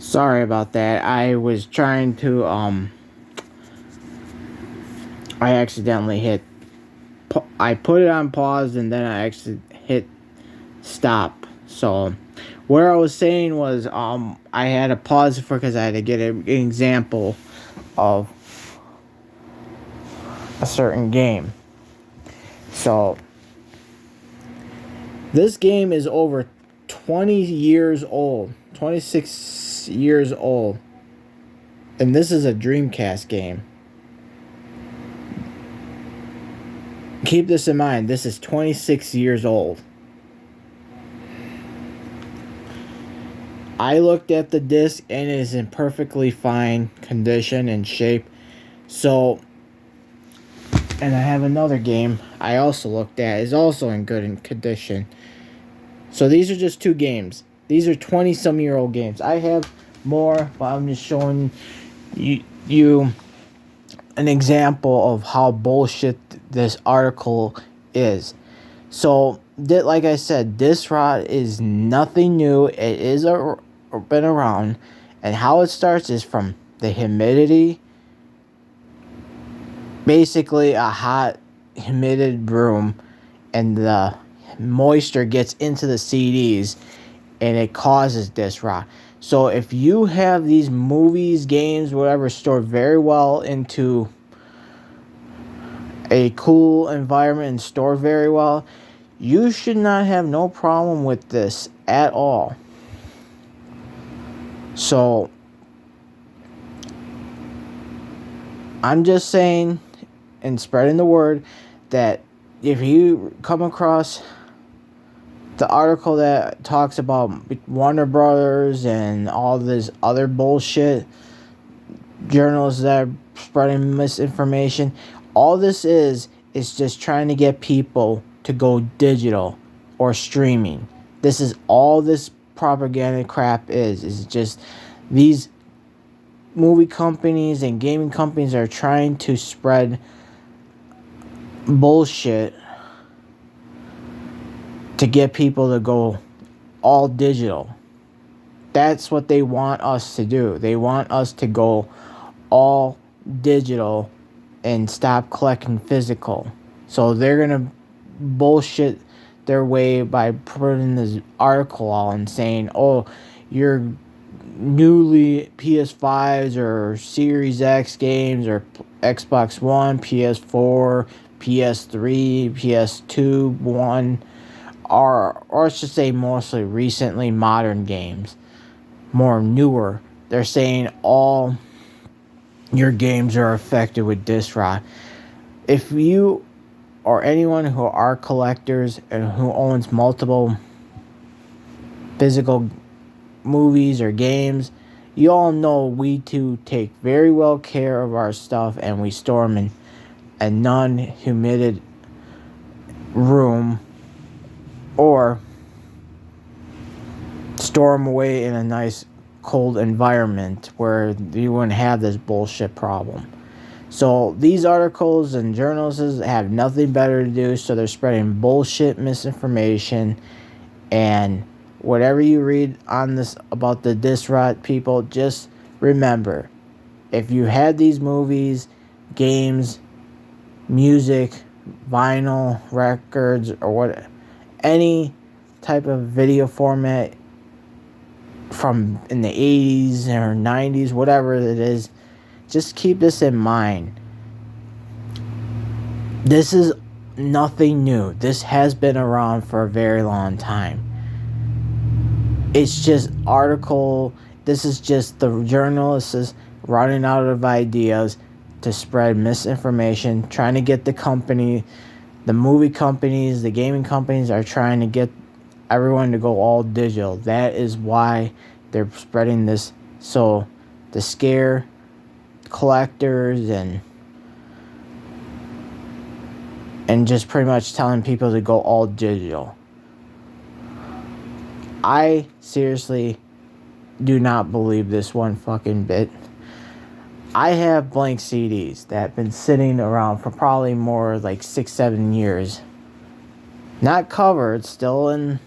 Sorry about that. I was trying to I accidentally I put it on pause and then I actually hit stop. So where I was saying was I had to pause for because I had to get an example of a certain game. So this game is over 20 years old, 26 years old. And this is a Dreamcast game. Keep this in mind, this is 26 years old. I looked at the disc and it is in perfectly fine condition and shape. So, and I have another game I also looked at, is also in good condition. So these are just two games. These are 20-some-year-old games. I have more, but I'm just showing you an example of how bullshit this article is. So, like I said, this rot is nothing new. It is been around, and how it starts is from the humidity. Basically, a hot, humid room, and the moisture gets into the CDs, and it causes this rot. So if you have these movies, games, whatever, stored very well into a cool environment and stored very well, you should not have no problem with this at all. So I'm just saying and spreading the word that if you come across the article that talks about Warner Brothers and all this other bullshit, journalists that are spreading misinformation, all this is just trying to get people to go digital or streaming. This is all this propaganda crap is just these movie companies and gaming companies are trying to spread bullshit to get people to go all digital. That's what they want us to do. They want us to go all digital and stop collecting physical. So they're going to bullshit their way by putting this article out and saying, oh, your newly PS5s or Series X games or Xbox One, PS4, PS3, PS2, 1, or I should say mostly recently modern games, more newer. They're saying all your games are affected with disc rot. If you or anyone who are collectors and who owns multiple physical movies or games, you all know we too take very well care of our stuff and we store them in a non-humid room or store them away in a nice cold environment where you wouldn't have this bullshit problem. So these articles and journalists have nothing better to do, so they're spreading bullshit misinformation. And whatever you read on this about the disc rot, people, just remember, if you had these movies, games, music, vinyl, records, or what, any type of video format from in the 80s or 90s, whatever it is, just keep this in mind. This is nothing new. This has been around for a very long time. It's just this is just the journalists running out of ideas to spread misinformation, trying to get the movie companies, the gaming companies are trying to get everyone to go all digital. That is why they're spreading this, so to scare collectors and just pretty much telling people to go all digital. I seriously do not believe this one fucking bit. I have blank CDs that have been sitting around for probably more like 6-7 years. Not covered, still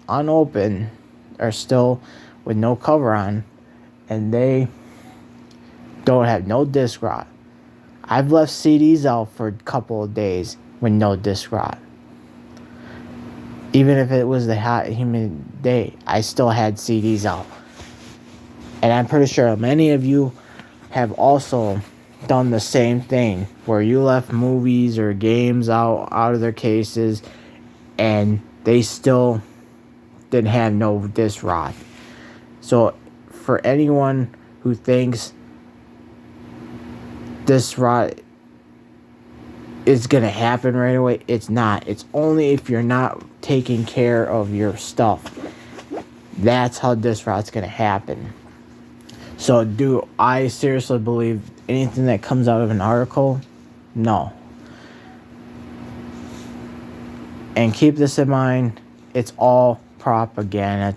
unopened, or still with no cover on. and they don't have no disc rot. I've left CDs out for a couple of days with no disc rot. Even if it was the hot, humid day, I still had CDs out. And I'm pretty sure many of you have also done the same thing, where you left movies or games out of their cases and they still didn't have no disc rot. So for anyone who thinks disc rot is going to happen right away, it's not. It's only if you're not taking care of your stuff. That's how disc rot's going to happen. So do I seriously believe anything that comes out of an article? No. And keep this in mind, it's all propaganda.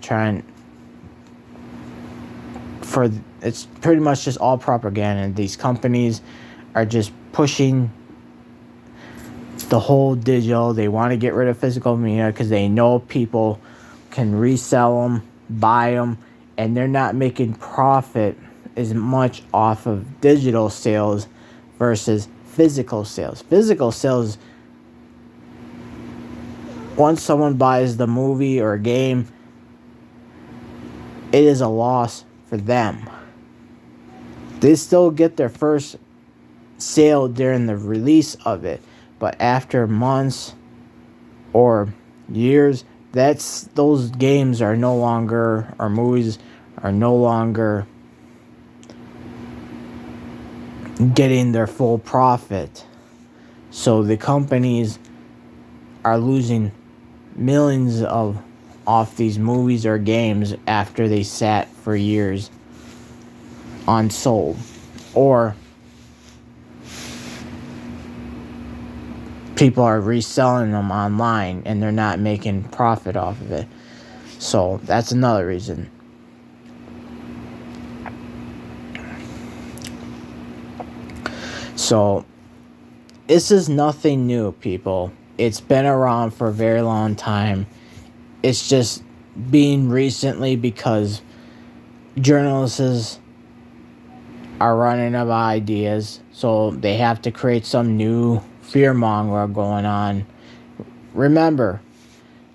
It's pretty much just all propaganda. These companies are just pushing the whole digital. They want to get rid of physical media because they know people can resell them, buy them, and they're not making profit as much off of digital sales versus physical sales. Physical sales, once someone buys the movie or game, it is a loss for them. They still get their first sale during the release of it, but after months or years, those games are no longer, or movies are no longer getting their full profit. So the companies are losing millions off these movies or games after they sat for years unsold, or people are reselling them online and they're not making profit off of it. So that's another reason. So this is nothing new, people. It's been around for a very long time. It's just being recently because journalists are running out of ideas, so they have to create some new fear-monger going on. Remember,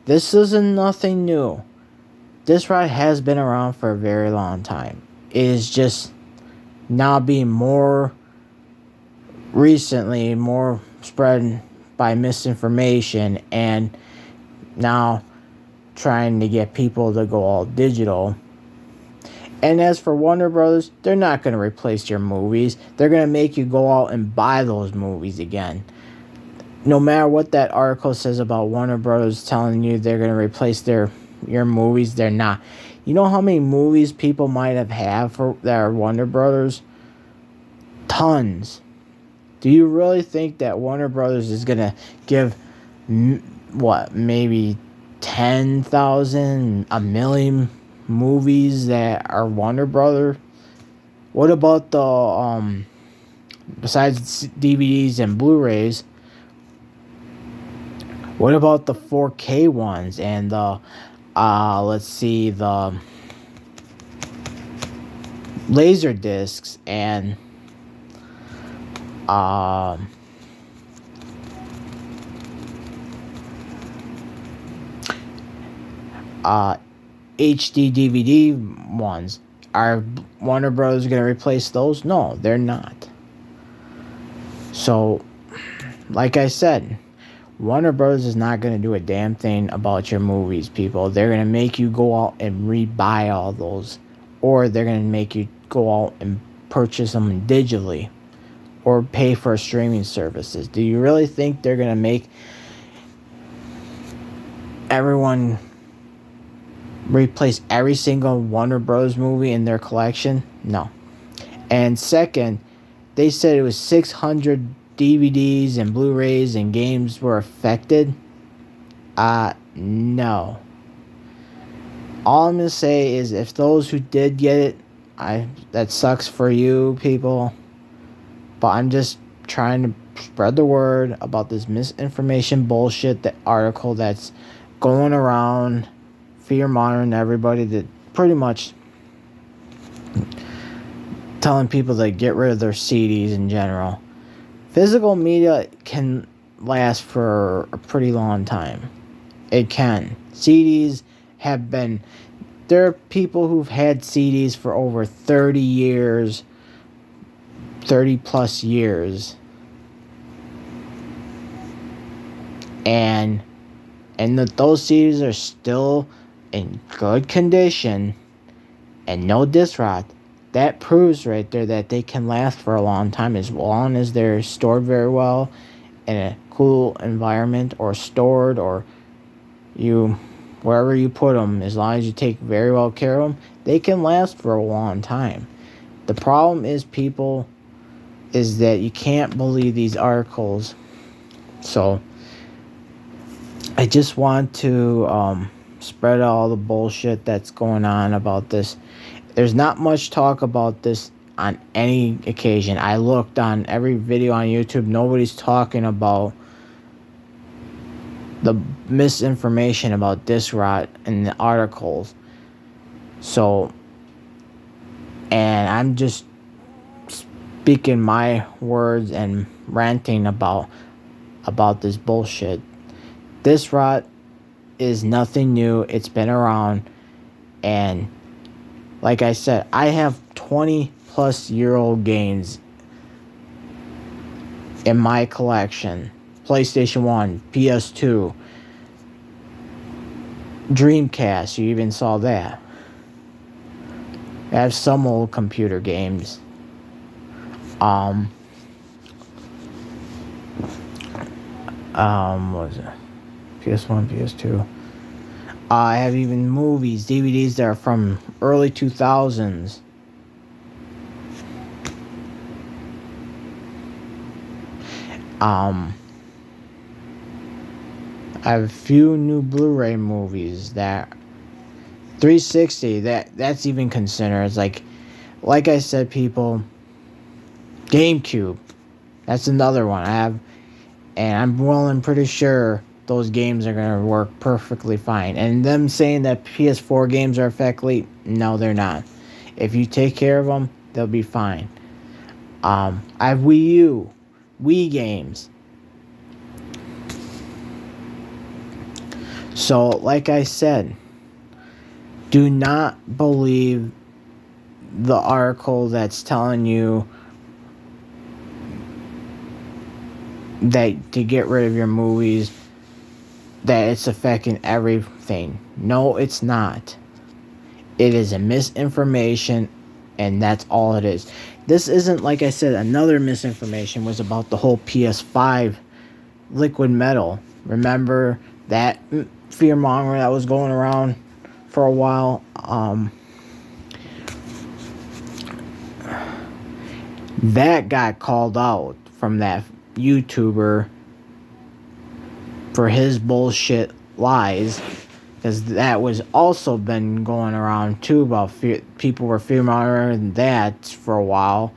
this isn't nothing new. This ride has been around for a very long time. It is just now being more recently, more spread by misinformation, and now trying to get people to go all digital. And as for Warner Brothers, they're not going to replace your movies. They're going to make you go out and buy those movies again. No matter what that article says about Warner Brothers telling you they're going to replace your movies, they're not. You know how many movies people might have had that are Warner Brothers? Tons. Do you really think that Warner Brothers is going to give, maybe 10,000, a million movies that are Warner Brothers? What about the, besides DVDs and Blu-rays, what about the 4K ones and the, the laser discs and HD DVD ones? Are Warner Bros. Going to replace those? No, they're not. So, like I said, Warner Bros. Is not going to do a damn thing about your movies, people. They're going to make you go out and rebuy all those, or they're going to make you go out and purchase them digitally, or pay for streaming services. Do you really think they're going to make everyone replace every single Warner Bros. Movie in their collection? No. And second, they said it was 600 DVDs and Blu-rays and games were affected. No. All I'm going to say is, if those who did get it, that sucks for you people. But I'm just trying to spread the word about this misinformation bullshit, that article that's going around, fear-mongering everybody, that pretty much telling people to get rid of their CDs in general. Physical media can last for a pretty long time. It can. CDs have been... There are people who've had CDs for over 30 years, 30 plus years. And those CDs are still in good condition and no disc rot. That proves right there that they can last for a long time as long as they're stored very well in a cool environment, or stored, or wherever you put them, as long as you take very well care of them, they can last for a long time. The problem is that you can't believe these articles. So I just want to spread all the bullshit that's going on about this. There's not much talk about this on any occasion. I looked on every video on YouTube. Nobody's talking about the misinformation about disc rot in the articles. So, and I'm just speaking my words and ranting about this bullshit. Disc rot is nothing new. It's been around, and like I said, I have 20 plus year old games in my collection. PlayStation 1, PS2, Dreamcast, you even saw that. I have some old computer games. What was it? PS1, PS2. I have even movies, DVDs that are from early 2000s. I have a few new Blu-ray movies that 360 that's even considered. It's like I said, people. GameCube, that's another one I have, and I'm pretty sure those games are gonna work perfectly fine. And them saying that PS4 games are effectively, no, they're not. If you take care of them, they'll be fine. I have Wii games. So, like I said, do not believe the article that's telling you that to get rid of your movies, that it's affecting everything. No, it's not. It is a misinformation, and that's all it is. This isn't, like I said, another misinformation was about the whole PS5 liquid metal. Remember that fear-mongering that was going around for a while? That got called out from that YouTuber for his bullshit lies, because that was also been going around too about people were fear-mongering that for a while,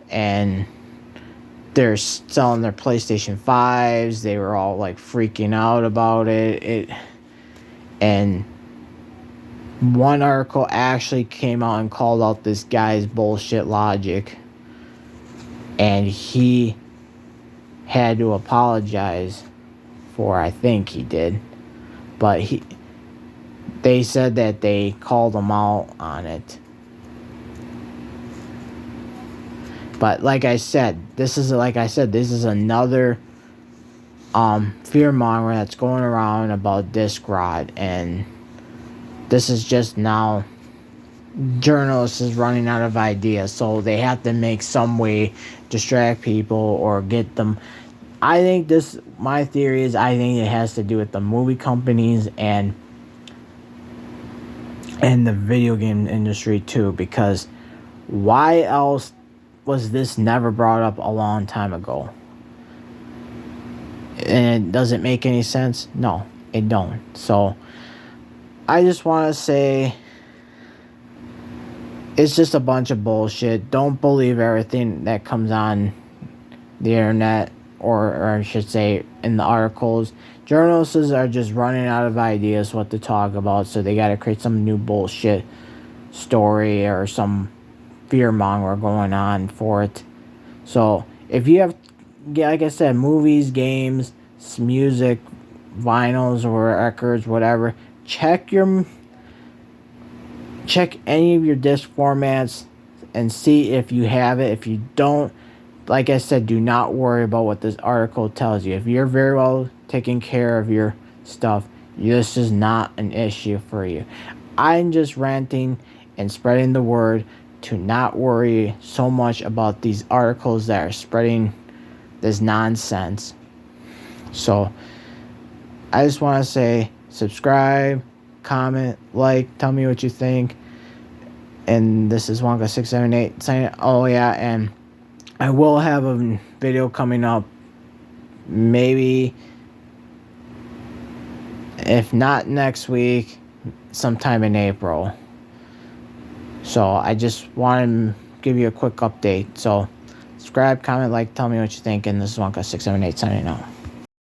and they're selling their PlayStation 5s. They were all like freaking out about it. And one article actually came out and called out this guy's bullshit logic, and he had to apologize for, I think he did, but they said that they called him out on it. But like I said, this is another fear-mongering that's going around about disc rot, and this is just now journalists is running out of ideas, so they have to make some way distract people or get them. My theory is, I think it has to do with the movie companies and the video game industry too, because why else was this never brought up a long time ago? And does it make any sense? No, it don't. So I just want to say, it's just a bunch of bullshit. Don't believe everything that comes on the internet, or I should say in the articles. Journalists are just running out of ideas what to talk about, so they got to create some new bullshit story or some fear-monger going on for it. So if you have, like I said, movies, games, music, vinyls or records, whatever, check any of your disc formats and see if you have it. If you don't, like I said, do not worry about what this article tells you. If you're very well taking care of your stuff, this is not an issue for you. I'm just ranting and spreading the word to not worry so much about these articles that are spreading this nonsense. So I just want to say subscribe, comment, like, tell me what you think. And this is Wonka678 saying, oh yeah, and I will have a video coming up, maybe if not next week, sometime in April. So I just want to give you a quick update. So subscribe, comment, like, tell me what you think. And this is Wonka678 signing out.